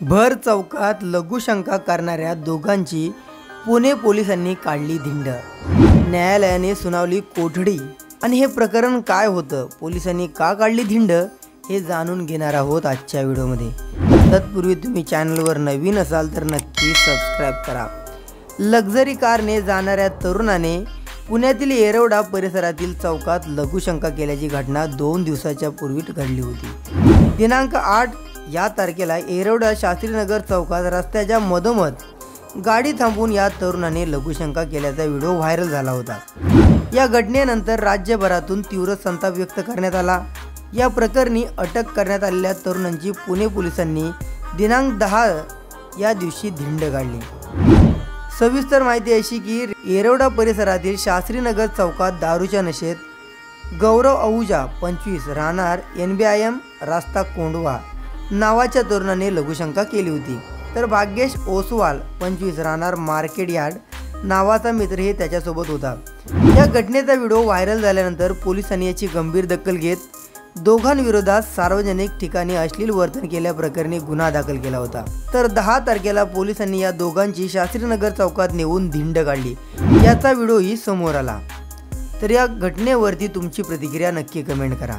भर चौकात लघुशंका करणाऱ्या दोघांची पुणे पोलिसांनी काढली धिंड। न्यायालयाने सुनावली कोठडी आणि हे प्रकरण काय होतं, पोलिसांनी का काढली धिंड, हे जाणून घेणार आहोत आजच्या व्हिडिओमध्ये। तत्पूर्वी तुम्ही चॅनलवर नवीन असाल तर नक्की सबस्क्राइब करा। लक्झरी कारने जाणाऱ्या तरुणाने पुण्यातील येरवडा परिसरातील चौकात लघुशंका केल्याची घटना 2 दिवसाच्या पूर्वी घडली होती। दिनांक 8 या तारखेला येरवडा शास्त्रीनगर चौकात रस्त्याच्या मधोमध गाडी थांबवून या तरुणाने लघुशंका केल्याचा व्हिडिओ व्हायरल झाला होता। या घटनेनंतर राज्यभरातून तीव्र संताप व्यक्त करण्यात आला। या प्रकरणी अटक करण्यात आलेल्या तरुणांची पुणे पोलिसांनी दिनांक 10 या दिवशी धिंड काढली। सविस्तर माहिती अशी की येरवडा परिसरातील शास्त्रीनगर चौकात दारूच्या नशेत गौरव आहूजा 25 राहणार NBIM रास्ता कोंडवा नावाच्या तरुणाने लघुशंका केली होती, तर भाग्येश ओसवाल 25 राहणार मार्केट यार्ड नावाचा मित्रही त्याच्यासोबत होता। या घटनेचा व्हिडिओ व्हायरल झाल्यानंतर पोलिसांनी याची गंभीर दखल घेत दोघांविरोधात सार्वजनिक ठिकाणी अश्लील वर्तन केल्याप्रकरणी गुन्हा दाखल केला होता। तर 10 तारखेला पोलिसांनी या दोघांची शास्त्रीनगर चौकात नेऊन धिंड काढली। याचा व्हिडिओही समोर आला। तर या घटनेवरती तुमची प्रतिक्रिया नक्की कमेंट करा।